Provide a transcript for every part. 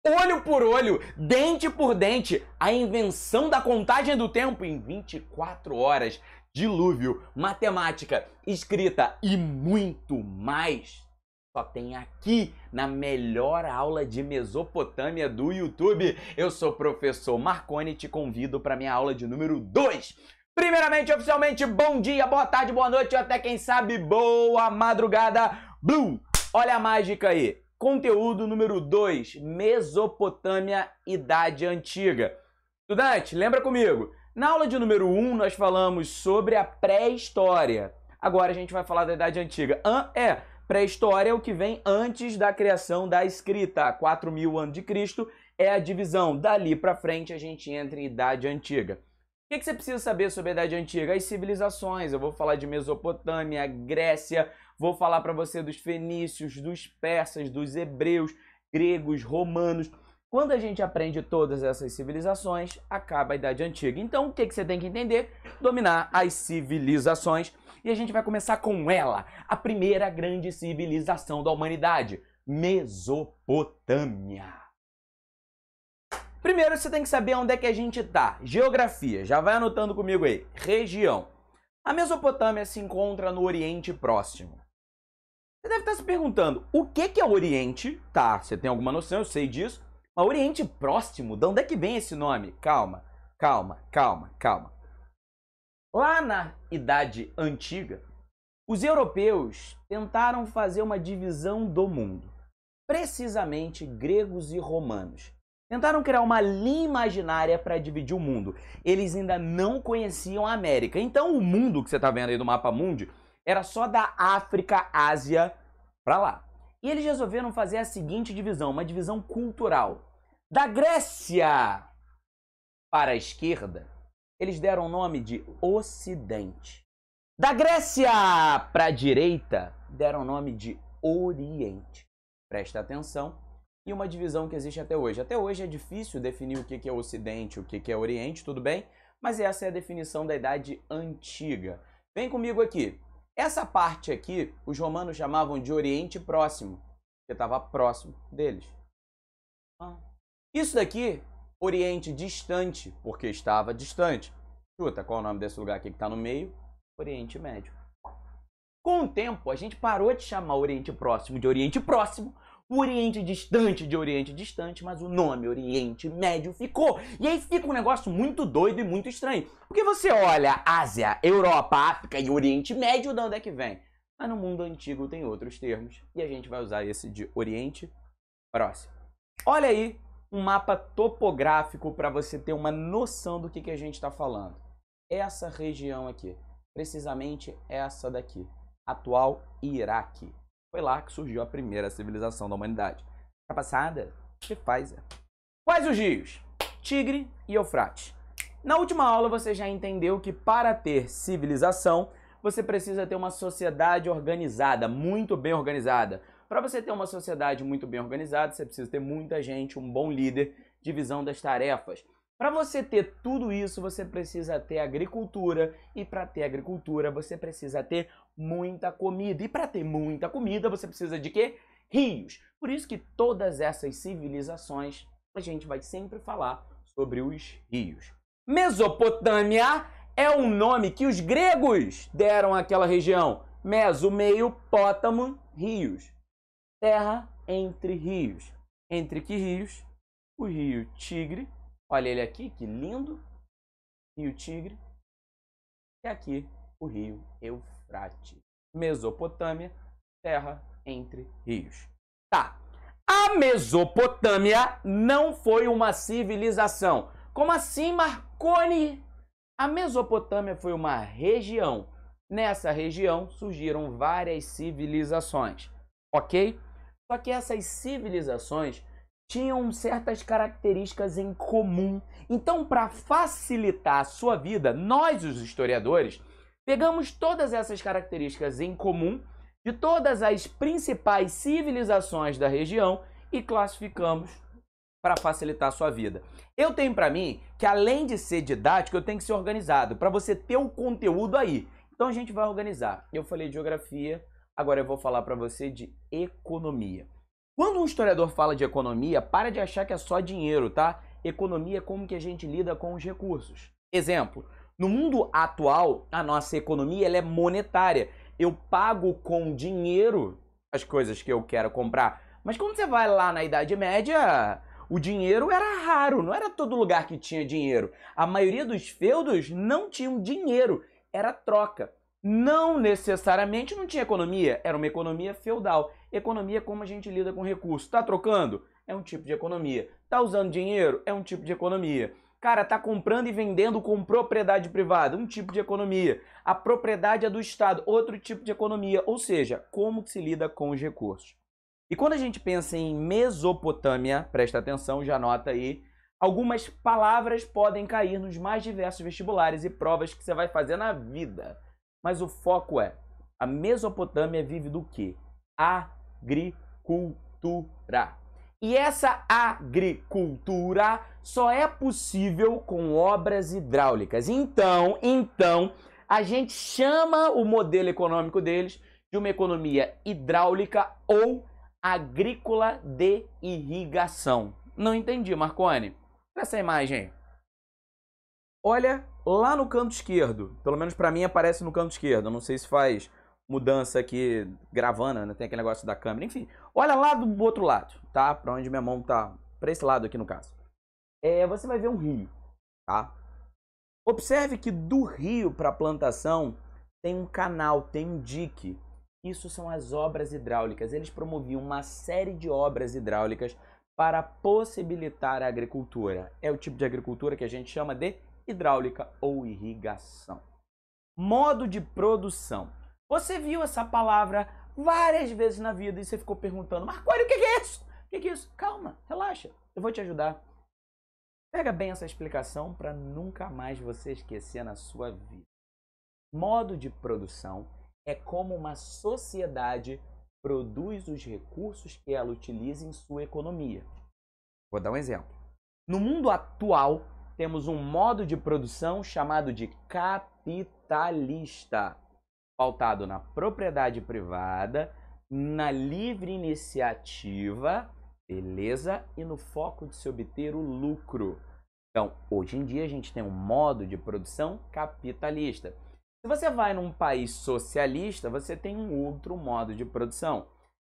olho por olho, dente por dente, a invenção da contagem do tempo em 24 horas, dilúvio, matemática, escrita e muito mais. Só tem aqui na melhor aula de Mesopotâmia do YouTube. Eu sou o professor Marconi e te convido para minha aula de número 2. Primeiramente, oficialmente, bom dia, boa tarde, boa noite, ou até quem sabe, boa madrugada. Blum! Olha a mágica aí. Conteúdo número 2, Mesopotâmia, Idade Antiga. Estudante, lembra comigo? Na aula de número 1, nós falamos sobre a pré-história. Agora a gente vai falar da Idade Antiga. Pré-história é o que vem antes da criação da escrita. 4.000 a.C. é a divisão. Dali para frente a gente entra em Idade Antiga. O que você precisa saber sobre a Idade Antiga? As civilizações. Eu vou falar de Mesopotâmia, Grécia, vou falar para você dos fenícios, dos persas, dos hebreus, gregos, romanos. Quando a gente aprende todas essas civilizações, acaba a Idade Antiga. Então, o que você tem que entender? Dominar as civilizações. E a gente vai começar com ela, a primeira grande civilização da humanidade, Mesopotâmia. Primeiro, você tem que saber onde é que a gente está. Geografia, já vai anotando comigo aí. Região. A Mesopotâmia se encontra no Oriente Próximo. Você deve estar se perguntando, o que é o Oriente? Tá, você tem alguma noção, eu sei disso. Mas Oriente Próximo, de onde é que vem esse nome? Calma. Lá na Idade Antiga, os europeus tentaram fazer uma divisão do mundo. Precisamente gregos e romanos. Tentaram criar uma linha imaginária para dividir o mundo. Eles ainda não conheciam a América. Então o mundo que você está vendo aí do mapa mundi era só da África, Ásia para lá. E eles resolveram fazer a seguinte divisão, uma divisão cultural. Da Grécia para a esquerda, eles deram o nome de Ocidente. Da Grécia para a direita, deram o nome de Oriente. Presta atenção. E uma divisão que existe até hoje. Até hoje é difícil definir o que é Ocidente, o que é Oriente, tudo bem? Mas essa é a definição da Idade Antiga. Vem comigo aqui. Essa parte aqui, os romanos chamavam de Oriente Próximo, porque estava próximo deles. Isso daqui, Oriente Distante, porque estava distante. Chuta, qual é o nome desse lugar aqui que está no meio? Oriente Médio. Com o tempo, a gente parou de chamar o Oriente Próximo de Oriente Próximo, o Oriente Distante de Oriente Distante, mas o nome Oriente Médio ficou. E aí fica um negócio muito doido e muito estranho. Porque você olha Ásia, Europa, África e Oriente Médio, de onde é que vem? Mas no mundo antigo tem outros termos. E a gente vai usar esse de Oriente Próximo. Olha aí um mapa topográfico para você ter uma noção do que a gente está falando. Essa região aqui, precisamente essa daqui, atual Iraque. Foi lá que surgiu a primeira civilização da humanidade. Tá passada? Você faz. Quais os rios? Tigre e Eufrates. Na última aula você já entendeu que para ter civilização, você precisa ter uma sociedade organizada, muito bem organizada. Para você ter uma sociedade muito bem organizada, você precisa ter muita gente, um bom líder, divisão das tarefas. Para você ter tudo isso, você precisa ter agricultura. E para ter agricultura, você precisa ter muita comida. E para ter muita comida, você precisa de quê? Rios. Por isso que todas essas civilizações, a gente vai sempre falar sobre os rios. Mesopotâmia é o nome que os gregos deram àquela região. Meso, meio, pótamo, rios. Terra entre rios. Entre que rios? O rio Tigre. Olha ele aqui, que lindo. Rio Tigre. E aqui o rio Eufrates. Mesopotâmia, terra entre rios. Tá. A Mesopotâmia não foi uma civilização. Como assim, Marconi? A Mesopotâmia foi uma região. Nessa região surgiram várias civilizações. Ok? Só que essas civilizações tinham certas características em comum. Então, para facilitar a sua vida, nós, os historiadores, pegamos todas essas características em comum de todas as principais civilizações da região e classificamos para facilitar a sua vida. Eu tenho para mim que, além de ser didático, eu tenho que ser organizado, para você ter o conteúdo aí. Então, a gente vai organizar. Eu falei de geografia, agora eu vou falar para você de economia. Quando um historiador fala de economia, para de achar que é só dinheiro, tá? Economia é como que a gente lida com os recursos. Exemplo, no mundo atual, a nossa economia ela é monetária. Eu pago com dinheiro as coisas que eu quero comprar. Mas quando você vai lá na Idade Média, o dinheiro era raro, não era todo lugar que tinha dinheiro. A maioria dos feudos não tinham dinheiro, era troca. Não necessariamente não tinha economia, era uma economia feudal. Economia é como a gente lida com recursos. Tá trocando? É um tipo de economia. Tá usando dinheiro? É um tipo de economia. Cara, tá comprando e vendendo com propriedade privada, um tipo de economia. A propriedade é do Estado, outro tipo de economia. Ou seja, como se lida com os recursos. E quando a gente pensa em Mesopotâmia, presta atenção, já anota aí, algumas palavras podem cair nos mais diversos vestibulares e provas que você vai fazer na vida. Mas o foco é, a Mesopotâmia vive do quê? Agricultura. E essa agricultura só é possível com obras hidráulicas. Então, a gente chama o modelo econômico deles de uma economia hidráulica ou agrícola de irrigação. Não entendi, Marconi. Olha essa imagem aí. Olha lá no canto esquerdo. Pelo menos para mim aparece no canto esquerdo. Não sei se faz mudança aqui gravando, né? Tem aquele negócio da câmera. Enfim, olha lá do outro lado, tá? Para onde minha mão tá. Para esse lado aqui no caso. Você vai ver um rio, tá? Observe que do rio para a plantação tem um canal, tem um dique. Isso são as obras hidráulicas. Eles promoviam uma série de obras hidráulicas para possibilitar a agricultura. É o tipo de agricultura que a gente chama de hidráulica ou irrigação. Modo de produção. Você viu essa palavra várias vezes na vida e você ficou perguntando, Marconi, o que é isso? O que é isso? Calma, relaxa, eu vou te ajudar. Pega bem essa explicação para nunca mais você esquecer na sua vida. Modo de produção é como uma sociedade produz os recursos que ela utiliza em sua economia. Vou dar um exemplo. No mundo atual, temos um modo de produção chamado de capitalista, pautado na propriedade privada, na livre iniciativa, beleza? E no foco de se obter o lucro. Então, hoje em dia, a gente tem um modo de produção capitalista. Se você vai num país socialista, você tem um outro modo de produção.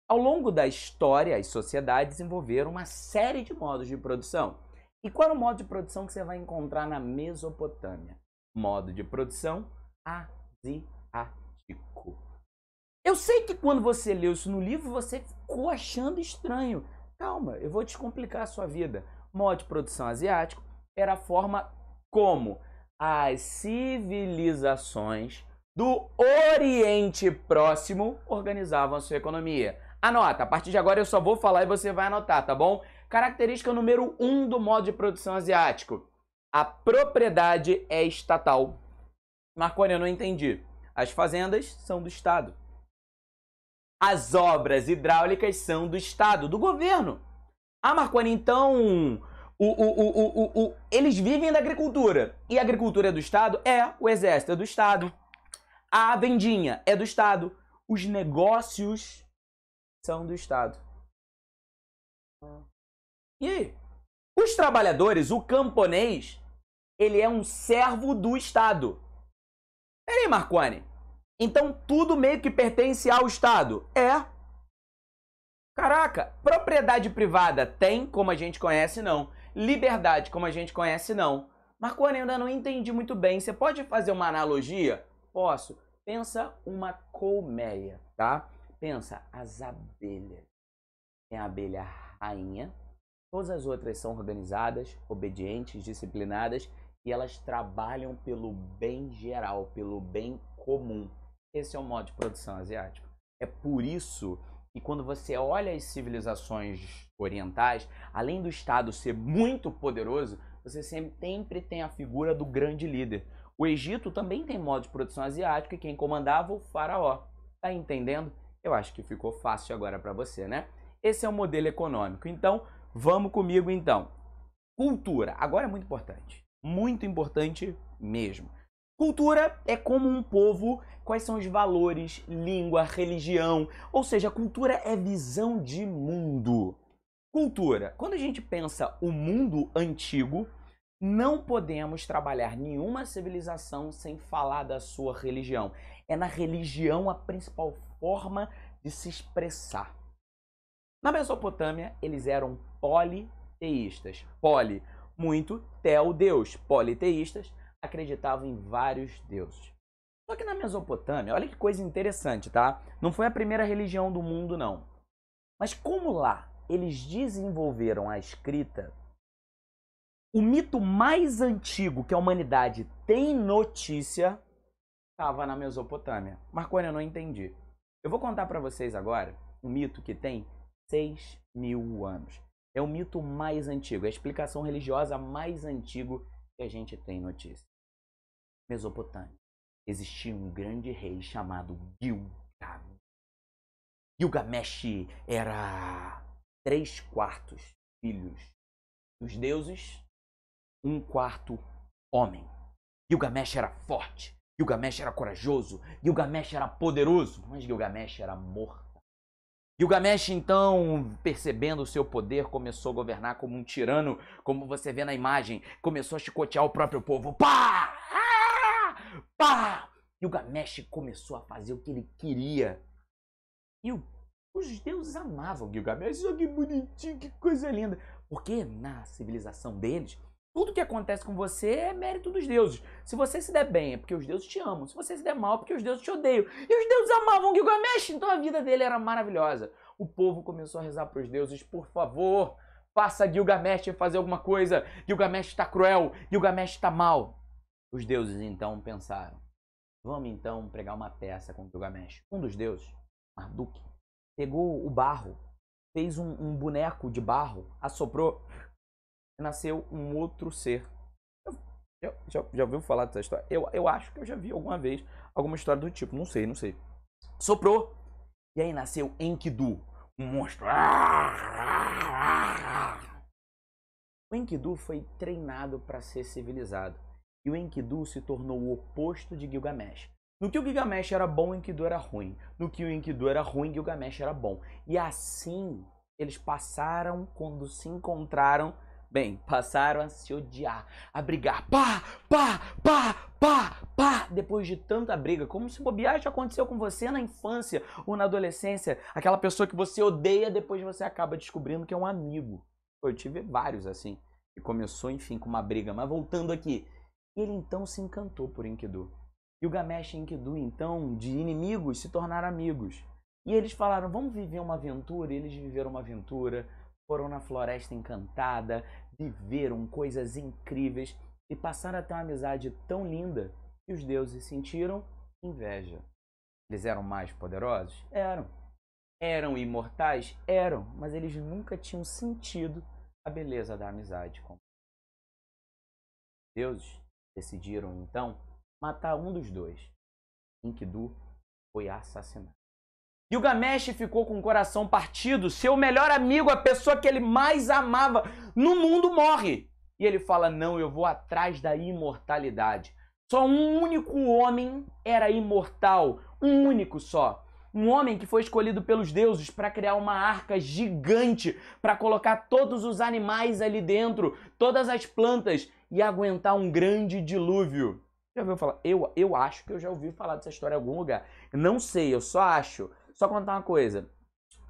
Ao longo da história, as sociedades desenvolveram uma série de modos de produção. E qual é o modo de produção que você vai encontrar na Mesopotâmia? Modo de produção asiático. Eu sei que quando você leu isso no livro, você ficou achando estranho. Calma, eu vou descomplicar a sua vida. Modo de produção asiático era a forma como as civilizações do Oriente Próximo organizavam a sua economia. Anota, a partir de agora eu só vou falar e você vai anotar, tá bom? Característica número 1 do modo de produção asiático. A propriedade é estatal. Marconi, eu não entendi. As fazendas são do Estado. As obras hidráulicas são do Estado, do governo. Ah, Marconi, então eles vivem da agricultura. E a agricultura é do Estado? É. O exército é do Estado. A vendinha é do Estado. Os negócios são do Estado. E aí? Os trabalhadores, o camponês, ele é um servo do Estado. Peraí, Marconi. Então tudo meio que pertence ao Estado? É. Caraca, propriedade privada tem, como a gente conhece, não. Liberdade, como a gente conhece, não. Marconi, eu ainda não entendi muito bem. Você pode fazer uma analogia? Posso. Pensa uma colmeia, tá? Pensa as abelhas. Tem a abelha rainha. Todas as outras são organizadas, obedientes, disciplinadas e elas trabalham pelo bem geral, pelo bem comum. Esse é o modo de produção asiático. É por isso que quando você olha as civilizações orientais, além do Estado ser muito poderoso, você sempre tem a figura do grande líder. O Egito também tem modo de produção asiático e quem comandava o faraó. Tá entendendo? Eu acho que ficou fácil agora para você, né? Esse é o modelo econômico. Então, vamos comigo então. Cultura. Agora é muito importante. Muito importante mesmo. Cultura é como um povo, quais são os valores, língua, religião, ou seja, cultura é visão de mundo. Cultura, quando a gente pensa o mundo antigo, não podemos trabalhar nenhuma civilização sem falar da sua religião. É na religião a principal forma de se expressar. Na Mesopotâmia, eles eram politeístas. Poli, muito, teo, Deus. Politeístas acreditavam em vários deuses. Só que na Mesopotâmia, olha que coisa interessante, tá? Não foi a primeira religião do mundo, não. Mas como lá eles desenvolveram a escrita, o mito mais antigo que a humanidade tem notícia estava na Mesopotâmia. Marconi, eu não entendi. Eu vou contar para vocês agora um mito que tem 6.000 anos. É o mito mais antigo, é a explicação religiosa mais antiga que a gente tem notícia. Mesopotâmia. Existia um grande rei chamado Gilgamesh. Gilgamesh era 3/4 filhos dos deuses, 1/4 homem. Gilgamesh era forte, Gilgamesh era corajoso, Gilgamesh era poderoso, mas Gilgamesh era morto. Gilgamesh, então, percebendo o seu poder, começou a governar como um tirano, como você vê na imagem, começou a chicotear o próprio povo. Pá! Ah! Pá! Gilgamesh começou a fazer o que ele queria. E os deuses amavam Gilgamesh. Olha que bonitinho, que coisa linda. Porque na civilização deles, tudo que acontece com você é mérito dos deuses. Se você se der bem, é porque os deuses te amam. Se você se der mal, é porque os deuses te odeiam. E os deuses amavam Gilgamesh, então a vida dele era maravilhosa. O povo começou a rezar para os deuses, por favor, faça Gilgamesh fazer alguma coisa. Gilgamesh está cruel, Gilgamesh está mal. Os deuses então pensaram, vamos então pregar uma peça com Gilgamesh. Um dos deuses, Marduk, pegou o barro, fez um boneco de barro, assoprou, e nasceu um outro ser. Já ouviu falar dessa história? Eu acho que eu já vi alguma vez alguma história do tipo, não sei. Soprou, e aí nasceu Enkidu, um monstro. O Enkidu foi treinado para ser civilizado, e o Enkidu se tornou o oposto de Gilgamesh. No que o Gilgamesh era bom, o Enkidu era ruim. No que o Enkidu era ruim, Gilgamesh era bom. E assim, eles passaram, quando se encontraram, passaram a se odiar, a brigar. Pá, pá, pá, pá, pá. Depois de tanta briga, como se bobear já aconteceu com você na infância ou na adolescência. Aquela pessoa que você odeia, depois você acaba descobrindo que é um amigo. Eu tive vários assim. E começou, enfim, com uma briga. Mas voltando aqui, ele então se encantou por Enkidu. Gilgamesh e Enkidu, então, de inimigos, se tornaram amigos. E eles falaram, vamos viver uma aventura. E eles viveram uma aventura, foram na Floresta Encantada, viveram coisas incríveis e passaram a ter uma amizade tão linda que os deuses sentiram inveja. Eles eram mais poderosos? Eram. Eram imortais? Eram. Mas eles nunca tinham sentido a beleza da amizade. Deuses decidiram, então, matar um dos dois. Enkidu foi assassinado. Gilgamesh ficou com o coração partido. Seu melhor amigo, a pessoa que ele mais amava no mundo, morre. E ele fala, não, eu vou atrás da imortalidade. Só um único homem era imortal. Um único só. Um homem que foi escolhido pelos deuses para criar uma arca gigante, para colocar todos os animais ali dentro, todas as plantas, e aguentar um grande dilúvio. Já ouviu falar? Eu acho que eu já ouvi falar dessa história em algum lugar. Não sei, eu só acho. Só contar uma coisa.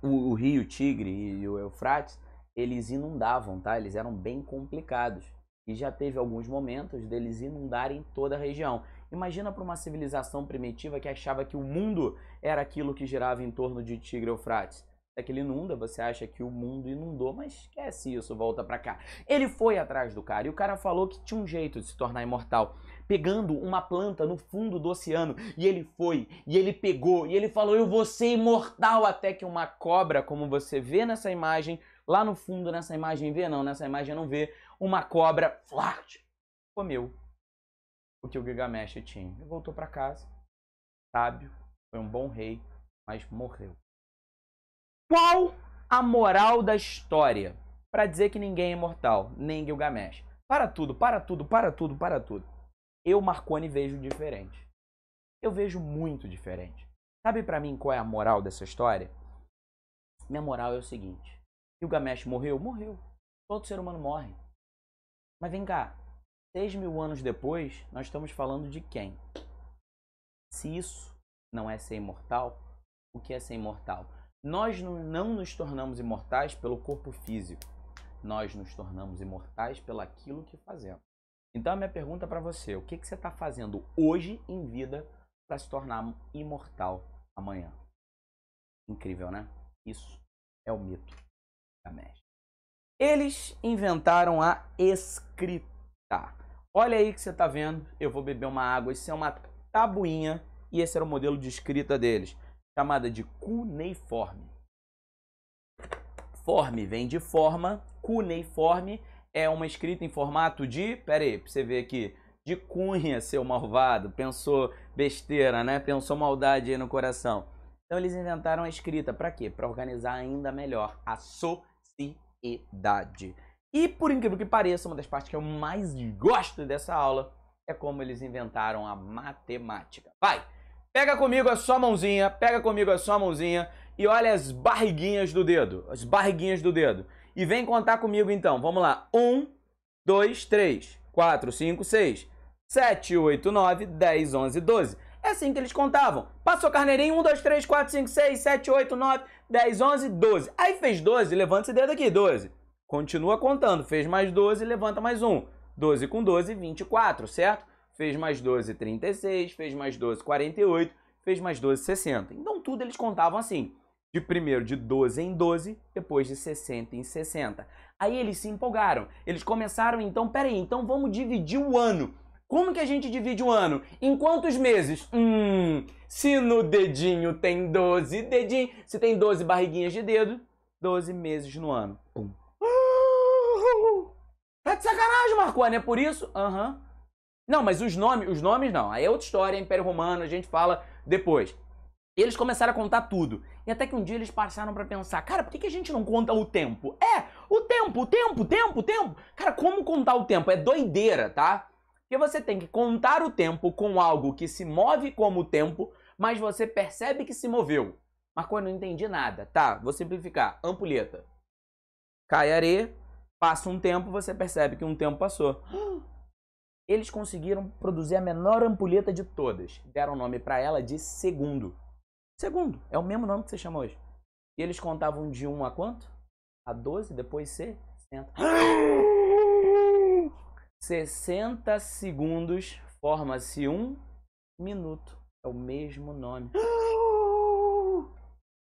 O rio Tigre e o Eufrates, eles inundavam, tá? Eles eram bem complicados. E já teve alguns momentos deles inundarem toda a região. Imagina para uma civilização primitiva que achava que o mundo era aquilo que girava em torno de Tigre e Eufrates. É que ele inunda, você acha que o mundo inundou, mas esquece isso, volta pra cá. Ele foi atrás do cara e o cara falou que tinha um jeito de se tornar imortal, pegando uma planta no fundo do oceano. E ele foi, e ele pegou, e ele falou, eu vou ser imortal, até que uma cobra, como você vê nessa imagem, lá no fundo nessa imagem, vê não, nessa imagem não vê, uma cobra, comeu o que o Gilgamesh tinha. Ele voltou pra casa, sábio, foi um bom rei, mas morreu. Qual a moral da história? Para dizer que ninguém é imortal, nem Gilgamesh. Para tudo, para tudo, para tudo, para tudo. Eu, Marconi, vejo diferente. Eu vejo muito diferente. Sabe pra mim qual é a moral dessa história? Minha moral é o seguinte. Gilgamesh morreu? Morreu. Todo ser humano morre. Mas vem cá. 6.000 anos depois, nós estamos falando de quem? Se isso não é ser imortal, o que é ser imortal? Nós não nos tornamos imortais pelo corpo físico. Nós nos tornamos imortais pelo aquilo que fazemos. Então a minha pergunta para você, o que você está fazendo hoje em vida para se tornar imortal amanhã? Incrível, né? Isso é o mito da Gilgamesh. Eles inventaram a escrita. Olha aí que você está vendo, eu vou beber uma água, isso é uma tabuinha e esse era o modelo de escrita deles, chamada de cuneiforme. Forme vem de forma, cuneiforme é uma escrita em formato de, pera aí, pra você ver aqui, de cunha, seu malvado, pensou besteira, né? Pensou maldade aí no coração. Então eles inventaram a escrita, para quê? Para organizar ainda melhor a sociedade. E por incrível que pareça, uma das partes que eu mais gosto dessa aula é como eles inventaram a matemática. Vai! Pega comigo a sua mãozinha, e olha as barriguinhas do dedo, E vem contar comigo então, vamos lá. 1, 2, 3, 4, 5, 6, 7, 8, 9, 10, 11, 12. É assim que eles contavam. Passou carneirinho, 1, 2, 3, 4, 5, 6, 7, 8, 9, 10, 11, 12. Aí fez 12, levanta esse dedo aqui, 12. Continua contando, fez mais 12, levanta mais um. 12 com 12, 24, certo? Fez mais 12, 36, fez mais 12, 48, fez mais 12, 60. Então tudo eles contavam assim. De primeiro de 12 em 12, depois de 60 em 60. Aí eles se empolgaram. Eles começaram então, peraí, então vamos dividir o ano. Como que a gente divide o ano? Em quantos meses? Se no dedinho tem 12 dedinhos, se tem 12 barriguinhas de dedo, 12 meses no ano. Pum. Tá de sacanagem, Marconi, é por isso? Aham. Não, mas os nomes não. Aí é outra história, Império Romano, a gente fala depois. Eles começaram a contar tudo. E até que um dia eles passaram pra pensar, cara, por que a gente não conta o tempo? O tempo. Cara, como contar o tempo? É doideira, tá? Porque você tem que contar o tempo com algo que se move como o tempo, mas você percebe que se moveu. Marconi, não entendi nada. Tá, vou simplificar. Ampulheta. Cai areia, passa um tempo, você percebe que um tempo passou. Eles conseguiram produzir a menor ampulheta de todas. Deram o nome pra ela de segundo. Segundo, é o mesmo nome que você chama hoje. E eles contavam de 1 a quanto? A 12, depois 60. 60 segundos forma-se 1 minuto. É o mesmo nome.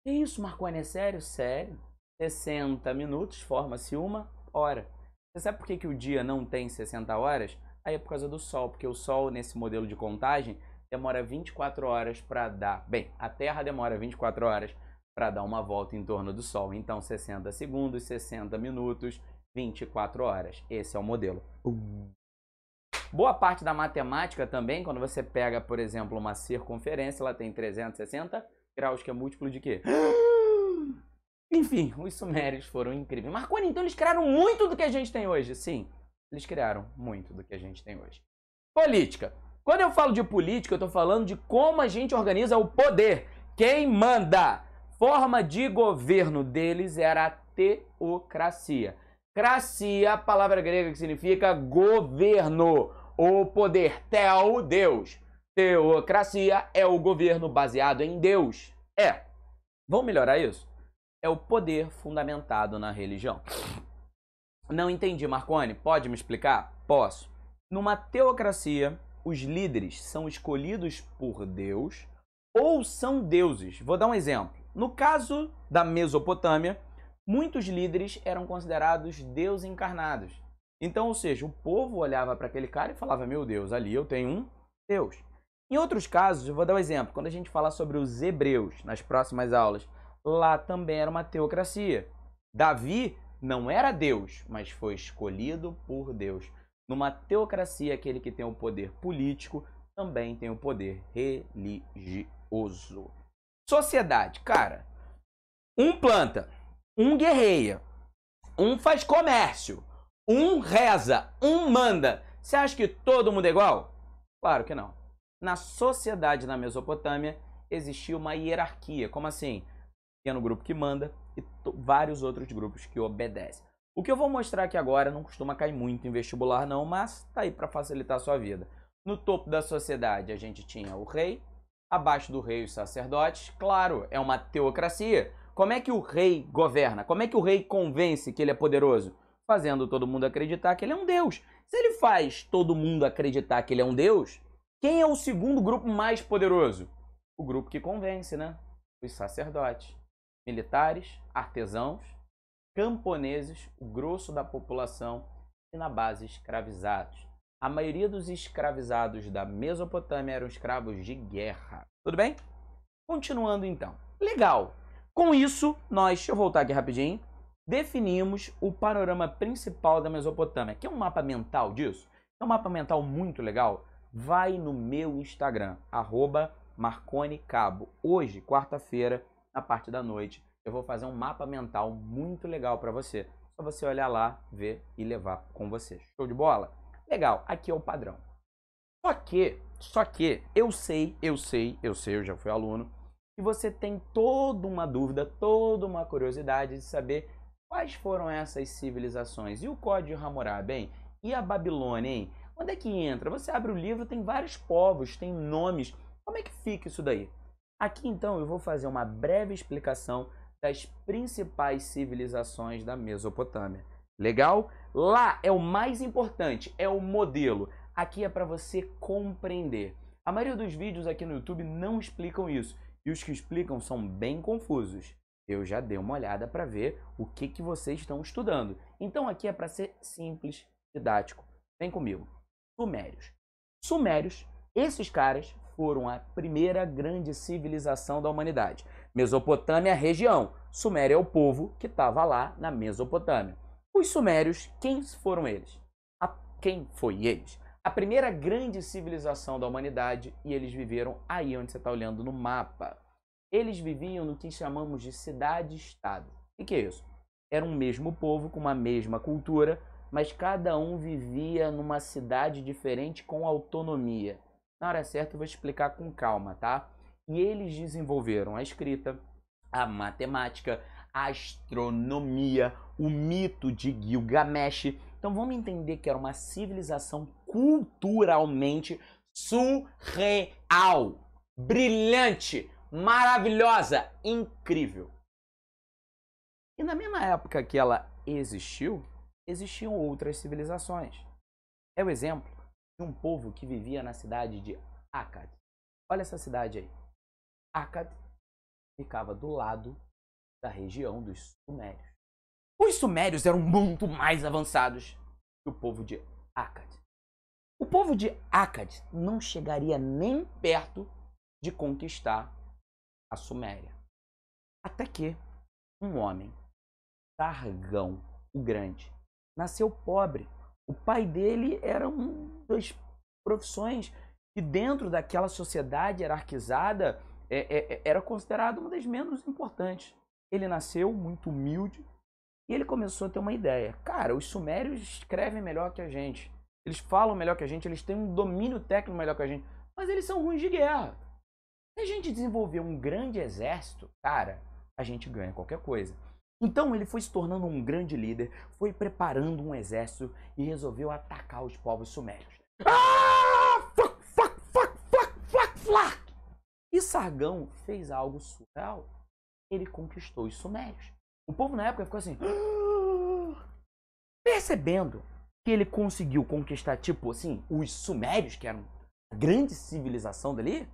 Que isso, Marconi? É sério? Sério. 60 minutos forma-se 1 hora. Você sabe por que o dia não tem 60 horas? Aí é por causa do Sol, porque o Sol, nesse modelo de contagem, demora 24 horas para dar... Bem, a Terra demora 24 horas para dar uma volta em torno do Sol. Então, 60 segundos, 60 minutos, 24 horas. Esse é o modelo. Boa parte da matemática também, quando você pega, por exemplo, uma circunferência, ela tem 360 graus, que é múltiplo de quê? Enfim, os sumérios foram incríveis. Marconi, então eles criaram muito do que a gente tem hoje. Sim, eles criaram muito do que a gente tem hoje. Política. Quando eu falo de política, eu estou falando de como a gente organiza o poder. Quem manda? Forma de governo deles era a teocracia. Cracia, palavra grega que significa governo. O poder, theo, Deus. Teocracia é o governo baseado em Deus. Vamos melhorar isso? É o poder fundamentado na religião. Não entendi, Marconi. Pode me explicar? Posso. Numa teocracia, os líderes são escolhidos por Deus ou são deuses. Vou dar um exemplo. No caso da Mesopotâmia, muitos líderes eram considerados deuses encarnados. Então, ou seja, o povo olhava para aquele cara e falava, meu Deus, ali eu tenho um Deus. Em outros casos, eu vou dar um exemplo. Quando a gente falar sobre os hebreus nas próximas aulas, lá também era uma teocracia. Davi não era Deus, mas foi escolhido por Deus. Numa teocracia, aquele que tem o poder político também tem o poder religioso. Sociedade, cara. Um planta, um guerreia, um faz comércio, um reza, um manda. Você acha que todo mundo é igual? Claro que não. Na sociedade na Mesopotâmia existia uma hierarquia, como assim? Pequeno grupo que manda e vários outros grupos que obedecem. O que eu vou mostrar aqui agora não costuma cair muito em vestibular não, mas tá aí para facilitar a sua vida. No topo da sociedade a gente tinha o rei, abaixo do rei os sacerdotes. Claro, é uma teocracia. Como é que o rei governa? Como é que o rei convence que ele é poderoso? Fazendo todo mundo acreditar que ele é um deus. Se ele faz todo mundo acreditar que ele é um deus, quem é o segundo grupo mais poderoso? O grupo que convence, né? Os sacerdotes, militares, artesãos, camponeses, o grosso da população e na base escravizados. A maioria dos escravizados da Mesopotâmia eram escravos de guerra. Tudo bem? Continuando então. Legal. Com isso, deixa eu voltar aqui rapidinho, definimos o panorama principal da Mesopotâmia. Quer um mapa mental disso? É um mapa mental muito legal? Vai no meu Instagram, @marconecabo. Hoje, quarta-feira, na parte da noite, eu vou fazer um mapa mental muito legal para você. Só você olhar lá, ver e levar com você. Show de bola? Legal, aqui é o padrão. Só que eu sei, eu já fui aluno, e você tem toda uma dúvida, toda uma curiosidade de saber quais foram essas civilizações. E o Código de Hammurabi, hein? E a Babilônia, hein? Onde é que entra? Você abre o livro, tem vários povos, tem nomes. Como é que fica isso daí? Aqui então eu vou fazer uma breve explicação das principais civilizações da Mesopotâmia. Legal? Lá é o mais importante, é o modelo. Aqui é para você compreender. A maioria dos vídeos aqui no YouTube não explicam isso. E os que explicam são bem confusos. Eu já dei uma olhada para ver o que vocês estão estudando. Então aqui é para ser simples, didático. Vem comigo. Sumérios, esses caras foram a primeira grande civilização da humanidade. Mesopotâmia é a região. Suméria é o povo que estava lá na Mesopotâmia. Os sumérios, quem foram eles? Quem foi eles? A primeira grande civilização da humanidade, e eles viveram aí onde você está olhando no mapa. Eles viviam no que chamamos de cidade-estado. O que é isso? Era um mesmo povo com uma mesma cultura, mas cada um vivia numa cidade diferente com autonomia. Na hora certa eu vou explicar com calma, tá? E eles desenvolveram a escrita, a matemática, a astronomia, o mito de Gilgamesh. Então vamos entender que era uma civilização culturalmente surreal, brilhante, maravilhosa, incrível. E na mesma época que ela existiu, existiam outras civilizações. É o exemplo de um povo que vivia na cidade de Akkad. Olha essa cidade aí. Akkad ficava do lado da região dos sumérios. Os sumérios eram muito mais avançados que o povo de Akkad. O povo de Akkad não chegaria nem perto de conquistar a Suméria. Até que um homem, Sargão o Grande, nasceu pobre. O pai dele era uma das profissões que dentro daquela sociedade hierarquizada era considerado uma das menos importantes. Ele nasceu muito humilde e ele começou a ter uma ideia. Cara, os sumérios escrevem melhor que a gente. Eles falam melhor que a gente, eles têm um domínio técnico melhor que a gente, mas eles são ruins de guerra. Se a gente desenvolver um grande exército, cara, a gente ganha qualquer coisa. Então ele foi se tornando um grande líder, foi preparando um exército e resolveu atacar os povos sumérios. E Sargão fez algo surreal. Ele conquistou os sumérios. O povo na época ficou assim, percebendo que ele conseguiu conquistar, tipo assim, os sumérios, que eram a grande civilização dali,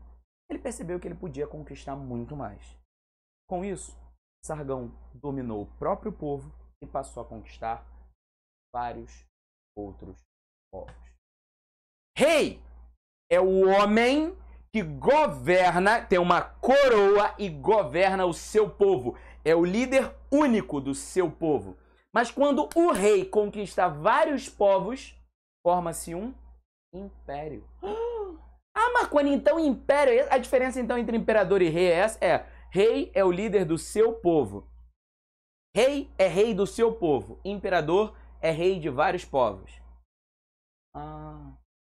ele percebeu que ele podia conquistar muito mais. Com isso, Sargão dominou o próprio povo e passou a conquistar vários outros povos. Rei é o homem que governa, tem uma coroa e governa o seu povo. É o líder único do seu povo. Mas quando o rei conquista vários povos, forma-se um império. Ah, Marconi, então império... A diferença então entre imperador e rei é essa? Rei é o líder do seu povo. Rei é rei do seu povo. Imperador é rei de vários povos.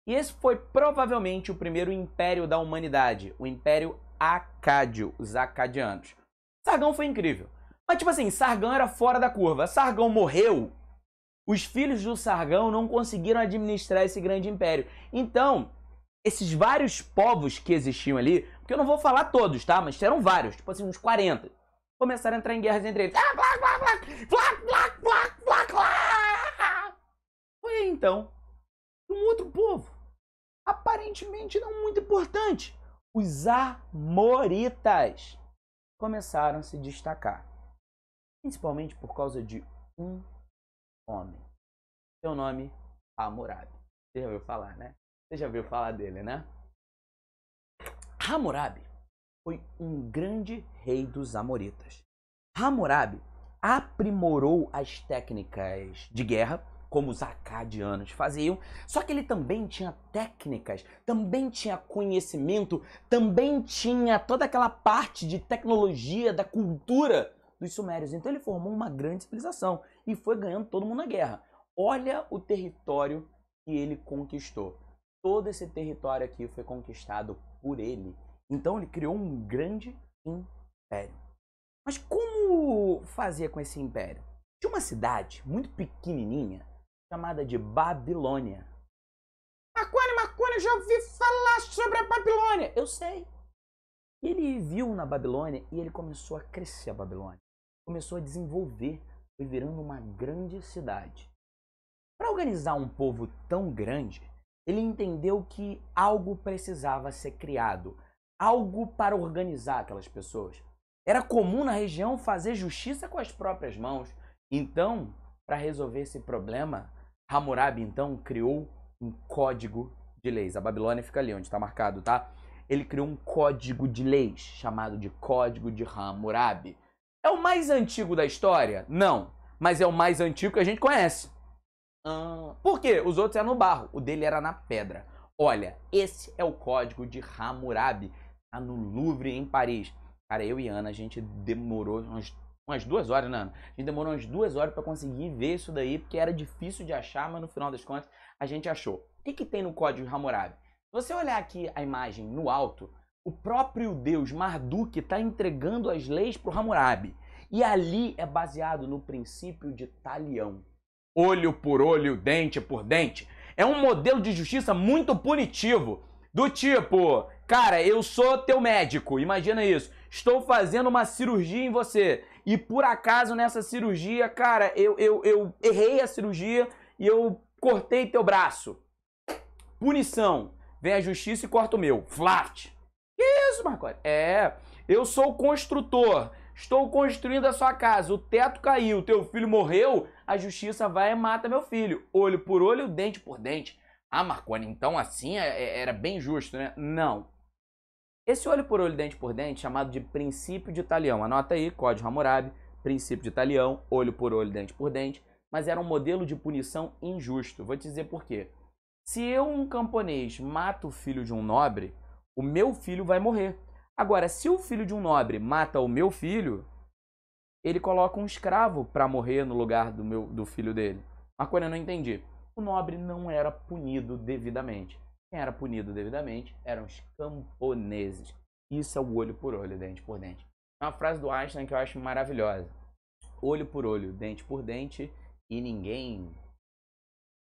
E esse foi provavelmente o primeiro império da humanidade, o Império Acádio, os acadianos. Sargão foi incrível. Mas tipo assim, Sargão era fora da curva. Sargão morreu, os filhos do Sargão não conseguiram administrar esse grande império. Então, esses vários povos que existiam ali, porque eu não vou falar todos, tá? Mas eram vários, tipo assim, uns 40. Começaram a entrar em guerras entre eles. Foi aí, então, um outro povo, aparentemente não muito importante, os Amoritas, começaram a se destacar. Principalmente por causa de um homem. Seu nome, Hammurabi. Você já ouviu falar, né? Você já ouviu falar dele, né? Hammurabi foi um grande rei dos Amoritas. Hammurabi aprimorou as técnicas de guerra, como os acadianos faziam, só que ele também tinha técnicas, também tinha conhecimento, também tinha toda aquela parte de tecnologia, da cultura dos sumérios. Então ele formou uma grande civilização e foi ganhando todo mundo na guerra. Olha o território que ele conquistou. Todo esse território aqui foi conquistado por ele. Então ele criou um grande império. Mas como fazia com esse império? Tinha uma cidade muito pequenininha chamada de Babilônia. Marconi, eu já ouvi falar sobre a Babilônia. Eu sei. Ele viu na Babilônia e ele começou a crescer a Babilônia. Começou a desenvolver, foi virando uma grande cidade. Para organizar um povo tão grande, ele entendeu que algo precisava ser criado, algo para organizar aquelas pessoas. Era comum na região fazer justiça com as próprias mãos. Então, para resolver esse problema, Hammurabi então criou um código de leis. A Babilônia fica ali onde está marcado, tá? Ele criou um código de leis chamado de Código de Hammurabi. É o mais antigo da história? Não, mas é o mais antigo que a gente conhece. Por quê? Os outros eram no barro, o dele era na pedra. Olha, esse é o Código de Hammurabi, tá no Louvre, em Paris. Cara, eu e Ana, a gente demorou umas 2 horas, né, Ana? A gente demorou umas 2 horas para conseguir ver isso daí, porque era difícil de achar, mas no final das contas a gente achou. O que tem no Código de Hammurabi? Se você olhar aqui a imagem no alto, o próprio deus Marduk está entregando as leis para o Hammurabi. E ali é baseado no princípio de talião. Olho por olho, dente por dente. É um modelo de justiça muito punitivo. Do tipo, cara, eu sou teu médico, imagina isso. Estou fazendo uma cirurgia em você. E por acaso nessa cirurgia, cara, eu errei a cirurgia e eu cortei teu braço. Punição. Vem a justiça e corta o meu. Flat. Que isso, Marconi? Eu sou o construtor. Estou construindo a sua casa. O teto caiu, teu filho morreu. A justiça vai e mata meu filho. Olho por olho, dente por dente. Ah, Marconi, então assim era bem justo, né? Não. Esse olho por olho, dente por dente, chamado de princípio de talião. Anota aí, Código Hammurabi, princípio de talião, olho por olho, dente por dente. Mas era um modelo de punição injusto. Vou te dizer por quê. Se eu, um camponês, mato o filho de um nobre, o meu filho vai morrer. Agora, se o filho de um nobre mata o meu filho, ele coloca um escravo para morrer no lugar do filho dele. Marconi, eu não entendi. O nobre não era punido devidamente. Quem era punido devidamente eram os camponeses. Isso é o olho por olho, dente por dente. É uma frase do Einstein que eu acho maravilhosa. Olho por olho, dente por dente, e ninguém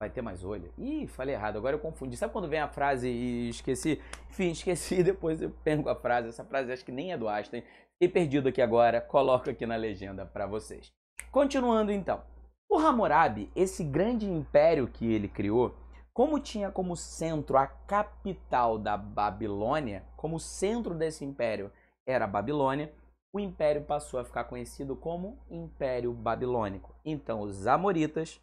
vai ter mais olho. Ih, falei errado, agora eu confundi. Sabe quando vem a frase e esqueci? Enfim, esqueci, depois eu perco a frase. Essa frase acho que nem é do Einstein. Fiquei perdido aqui agora, coloco aqui na legenda para vocês. Continuando então. O Hammurabi, esse grande império que ele criou, como tinha como centro a capital da Babilônia, como centro desse império era a Babilônia, o império passou a ficar conhecido como Império Babilônico. Então os Amoritas,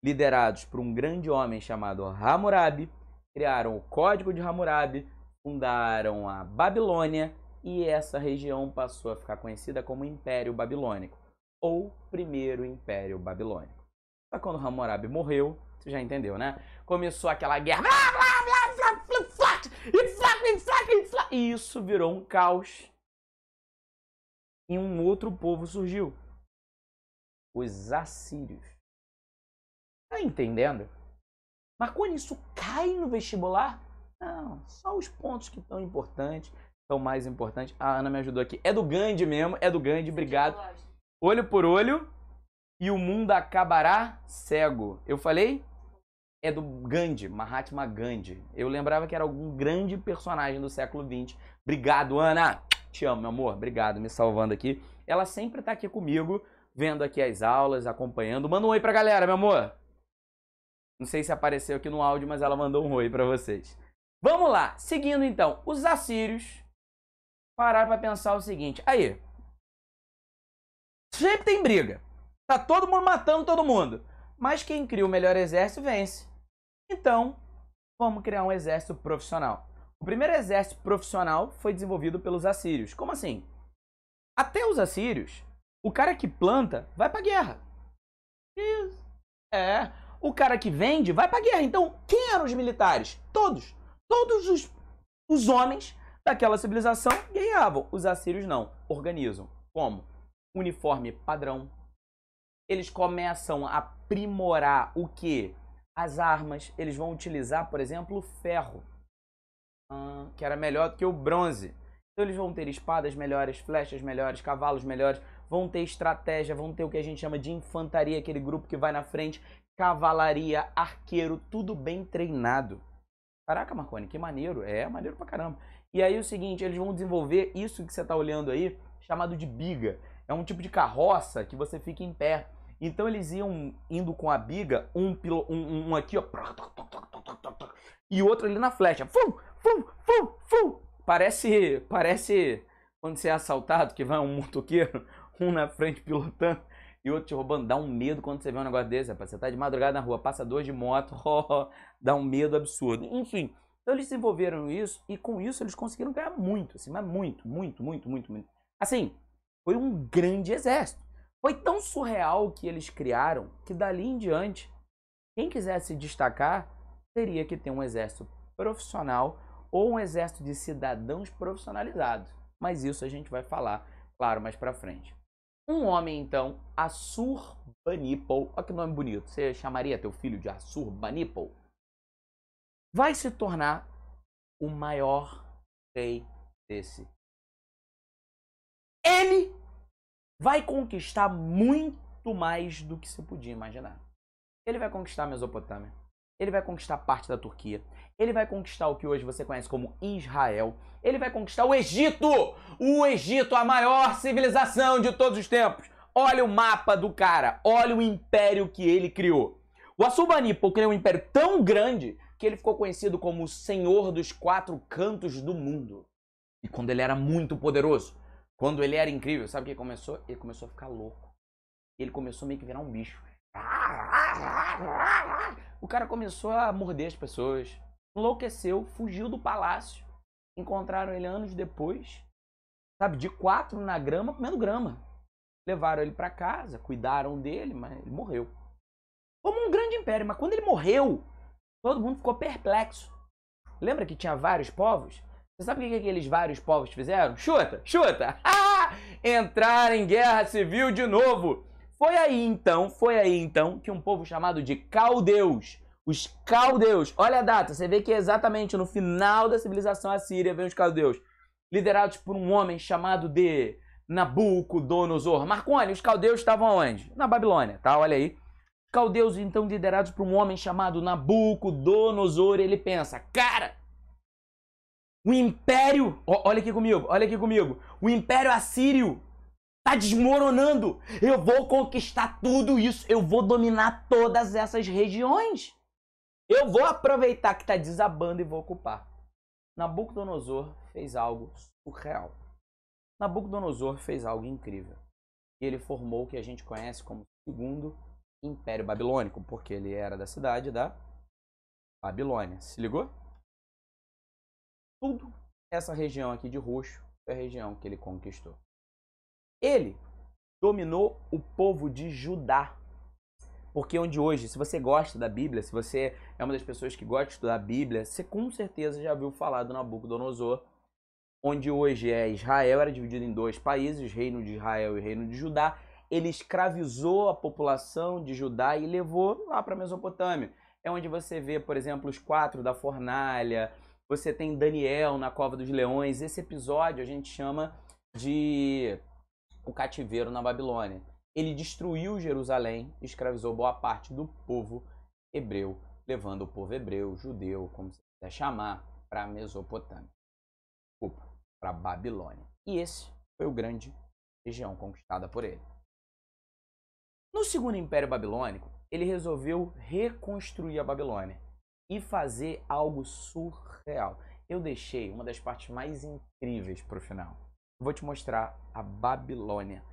liderados por um grande homem chamado Hammurabi, criaram o Código de Hammurabi, fundaram a Babilônia e essa região passou a ficar conhecida como Império Babilônico, ou Primeiro Império Babilônico. Só quando Hammurabi morreu, você já entendeu, né? Começou aquela guerra, e isso virou um caos. E um outro povo surgiu, os assírios. Tá entendendo? Marconi, isso cai no vestibular? Não, só os pontos que estão importantes, são mais importantes. A Ana me ajudou aqui. É do Gandhi mesmo, é do Gandhi, obrigado. Olho por olho e o mundo acabará cego. Eu falei? É do Gandhi, Mahatma Gandhi. Eu lembrava que era algum grande personagem do século XX. Obrigado, Ana. Te amo, meu amor. Obrigado, me salvando aqui. Ela sempre tá aqui comigo, vendo aqui as aulas, acompanhando. Manda um oi pra galera, meu amor. Não sei se apareceu aqui no áudio, mas ela mandou um oi pra vocês. Vamos lá. Seguindo, então. Os assírios pararam pra pensar o seguinte. Aí. Sempre tem briga. Tá todo mundo matando todo mundo. Mas quem cria o melhor exército vence. Então, vamos criar um exército profissional. O primeiro exército profissional foi desenvolvido pelos assírios. Como assim? Até os assírios, o cara que planta vai pra guerra. Isso. É. O cara que vende vai pra guerra. Então, quem eram os militares? Todos. Todos os homens daquela civilização guerreavam. Os assírios não. Organizam. Como? Uniforme padrão. Eles começam a aprimorar o quê? As armas. Eles vão utilizar, por exemplo, o ferro, que era melhor do que o bronze. Então eles vão ter espadas melhores, flechas melhores, cavalos melhores, vão ter estratégia, vão ter o que a gente chama de infantaria, aquele grupo que vai na frente, cavalaria, arqueiro, tudo bem treinado. Caraca, Marconi, que maneiro. É, maneiro pra caramba. E aí o seguinte, eles vão desenvolver isso que você tá olhando aí, chamado de biga. É um tipo de carroça que você fica em pé. Então eles iam indo com a biga, um aqui, ó, e o outro ali na flecha. Fum, fum, fum, fum. Parece quando você é assaltado, que vai um motoqueiro, um na frente pilotando e outro te roubando. Dá um medo quando você vê um negócio desse, rapaz. Você tá de madrugada na rua, passa dois de moto, dá um medo absurdo. Enfim, então eles desenvolveram isso e com isso eles conseguiram ganhar muito, assim, mas muito. Assim, foi um grande exército. Foi tão surreal que eles criaram que dali em diante, quem quisesse destacar, teria que ter um exército profissional ou um exército de cidadãos profissionalizados. Mas isso a gente vai falar, claro, mais pra frente. Um homem, então, Assurbanipal, olha que nome bonito, você chamaria teu filho de Assurbanipal? Vai se tornar o maior rei desse. Ele vai conquistar muito mais do que se podia imaginar. Ele vai conquistar a Mesopotâmia. Ele vai conquistar parte da Turquia. Ele vai conquistar o que hoje você conhece como Israel. Ele vai conquistar o Egito! O Egito, a maior civilização de todos os tempos. Olha o mapa do cara. Olha o império que ele criou. O Assurbanipal criou um império tão grande que ele ficou conhecido como o Senhor dos Quatro Cantos do Mundo. E quando ele era muito poderoso, quando ele era incrível, sabe o que começou? Ele começou a ficar louco. Ele começou meio que virar um bicho. O cara começou a morder as pessoas. Enlouqueceu, fugiu do palácio. Encontraram ele anos depois, sabe, de 4 na grama, comendo grama. Levaram ele pra casa, cuidaram dele, mas ele morreu. Como um grande império, mas quando ele morreu, todo mundo ficou perplexo. Lembra que tinha vários povos? Você sabe o que aqueles vários povos fizeram? Chuta! Entraram em guerra civil de novo. Foi aí então que um povo chamado de caldeus, os caldeus, olha a data, você vê que é exatamente no final da civilização assíria vem os caldeus, liderados por um homem chamado de Nabucodonosor. Marconi, os caldeus estavam onde? Na Babilônia, tá? Olha aí. Caldeus, então, liderados por um homem chamado Nabucodonosor, ele pensa, cara, o império, olha aqui comigo, o império assírio tá desmoronando. Eu vou conquistar tudo isso. Eu vou dominar todas essas regiões. Eu vou aproveitar que tá desabando e vou ocupar. Nabucodonosor fez algo surreal. Nabucodonosor fez algo incrível. E ele formou o que a gente conhece como Segundo Império Babilônico, porque ele era da cidade da Babilônia. Se ligou? Tudo essa região aqui de roxo foi a região que ele conquistou. Ele dominou o povo de Judá. Porque onde hoje, se você gosta da Bíblia, se você é uma das pessoas que gosta de estudar a Bíblia, você com certeza já ouviu falar do Nabucodonosor. Onde hoje é Israel, era dividido em 2 países, Reino de Israel e Reino de Judá. Ele escravizou a população de Judá e levou lá para a Mesopotâmia. é onde você vê, por exemplo, os 4 da fornalha, você tem Daniel na Cova dos Leões. Esse episódio a gente chama de o cativeiro na Babilônia. Ele destruiu Jerusalém, escravizou boa parte do povo hebreu, levando o povo hebreu, judeu, como você quiser chamar, para a Mesopotâmia. Desculpa, para a Babilônia. E esse foi o grande região conquistada por ele. No Segundo Império Babilônico, ele resolveu reconstruir a Babilônia e fazer algo surreal. Eu deixei uma das partes mais incríveis para o final. Eu vou te mostrar a Babilônia,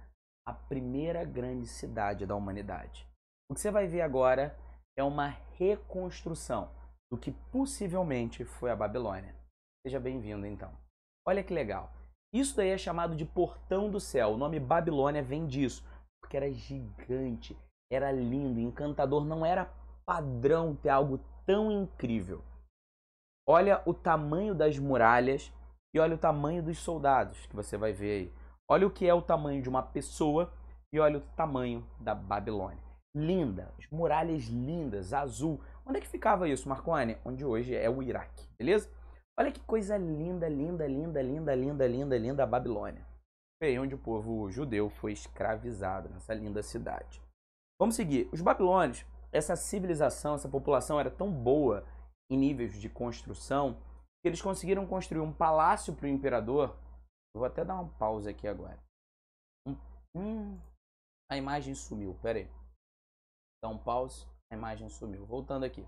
a primeira grande cidade da humanidade. O que você vai ver agora é uma reconstrução do que possivelmente foi a Babilônia. Seja bem-vindo, então. Olha que legal. Isso daí é chamado de Portão do Céu. O nome Babilônia vem disso, porque era gigante, era lindo, encantador. Não era padrão ter algo tão incrível. Olha o tamanho das muralhas e olha o tamanho dos soldados que você vai ver aí. Olha o que é o tamanho de uma pessoa e olha o tamanho da Babilônia. Linda, as muralhas lindas, azul. Onde é que ficava isso, Marconi? Onde hoje é o Iraque, beleza? Olha que coisa linda, linda, linda, linda, linda, linda, linda a Babilônia. Foi onde o povo judeu foi escravizado, nessa linda cidade. Vamos seguir. Os babilônios, essa civilização, essa população era tão boa em níveis de construção que eles conseguiram construir um palácio para o imperador. Eu vou até dar uma pausa aqui agora. A imagem sumiu, pera aí. Dá um pause, a imagem sumiu. Voltando aqui.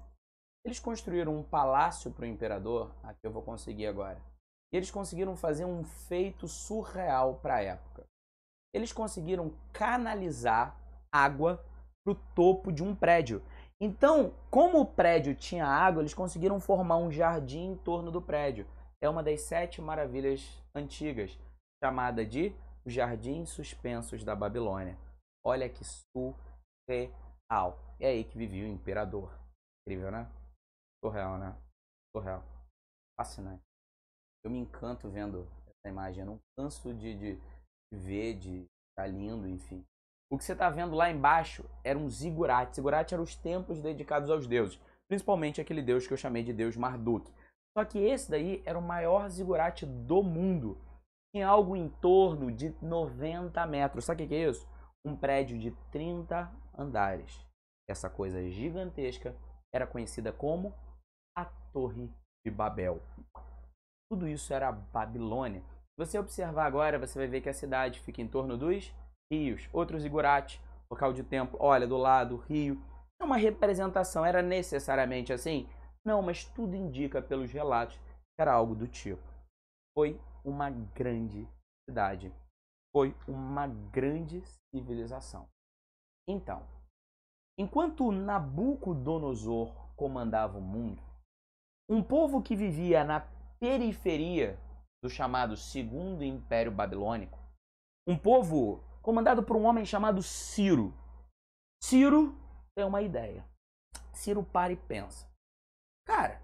Eles construíram um palácio para o imperador, aqui eu vou conseguir agora. E eles conseguiram fazer um feito surreal para a época. Eles conseguiram canalizar água para o topo de um prédio. Então, como o prédio tinha água, eles conseguiram formar um jardim em torno do prédio. É uma das 7 maravilhas antigas, chamada de os Jardins Suspensos da Babilônia. Olha que surreal. É aí que vivia o imperador. Incrível, né? Surreal, né? Surreal. Fascinante. Eu me encanto vendo essa imagem. Eu não canso de ver, de estar lindo, enfim. O que você está vendo lá embaixo eram um zigurates. Zigurates eram os templos dedicados aos deuses. Principalmente aquele deus que eu chamei de Deus Marduk. Só que esse daí era o maior zigurate do mundo. Tinha algo em torno de 90 metros. Sabe o que é isso? Um prédio de 30 andares. Essa coisa gigantesca era conhecida como a Torre de Babel. Tudo isso era a Babilônia. Se você observar agora, você vai ver que a cidade fica em torno dos rios. Outro zigurate, local de templo, olha, do lado, rio. É uma representação, era necessariamente assim? Não, mas tudo indica pelos relatos que era algo do tipo. Foi uma grande cidade. Foi uma grande civilização. Então, enquanto Nabucodonosor comandava o mundo, um povo que vivia na periferia do chamado Segundo Império Babilônico, um povo comandado por um homem chamado Ciro. Ciro tem uma ideia. Ciro para e pensa. Cara,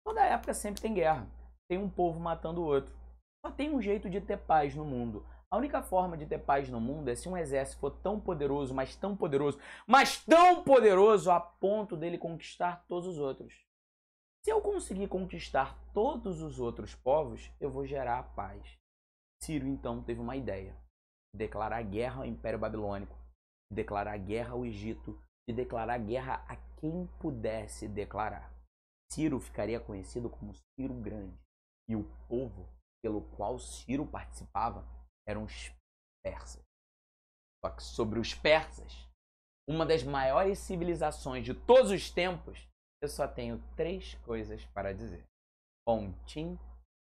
toda época sempre tem guerra. Tem um povo matando o outro. Só tem um jeito de ter paz no mundo. A única forma de ter paz no mundo é se um exército for tão poderoso, mas tão poderoso, mas tão poderoso a ponto dele conquistar todos os outros. Se eu conseguir conquistar todos os outros povos, eu vou gerar a paz. Ciro, então, teve uma ideia. Declarar guerra ao Império Babilônico, declarar guerra ao Egito, e declarar guerra a quem pudesse declarar. Ciro ficaria conhecido como Ciro Grande. E o povo pelo qual Ciro participava eram os persas. Só que sobre os persas, uma das maiores civilizações de todos os tempos, eu só tenho 3 coisas para dizer. Pontim,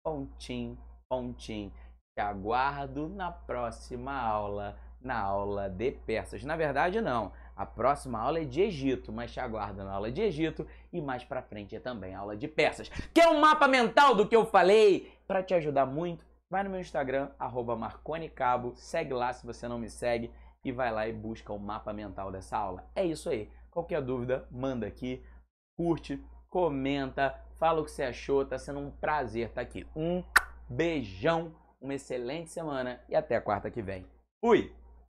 pontim, pontim. Te aguardo na próxima aula, na aula de persas. Na verdade, não. A próxima aula é de Egito, mas te aguardo na aula de Egito e mais pra frente é também aula de persas. Quer um mapa mental do que eu falei? Para te ajudar muito, vai no meu Instagram, @marconicabo, segue lá se você não me segue e vai lá e busca o mapa mental dessa aula. É isso aí. Qualquer dúvida, manda aqui, curte, comenta, fala o que você achou, tá sendo um prazer estar aqui. Um beijão, uma excelente semana e até a quarta que vem. Fui!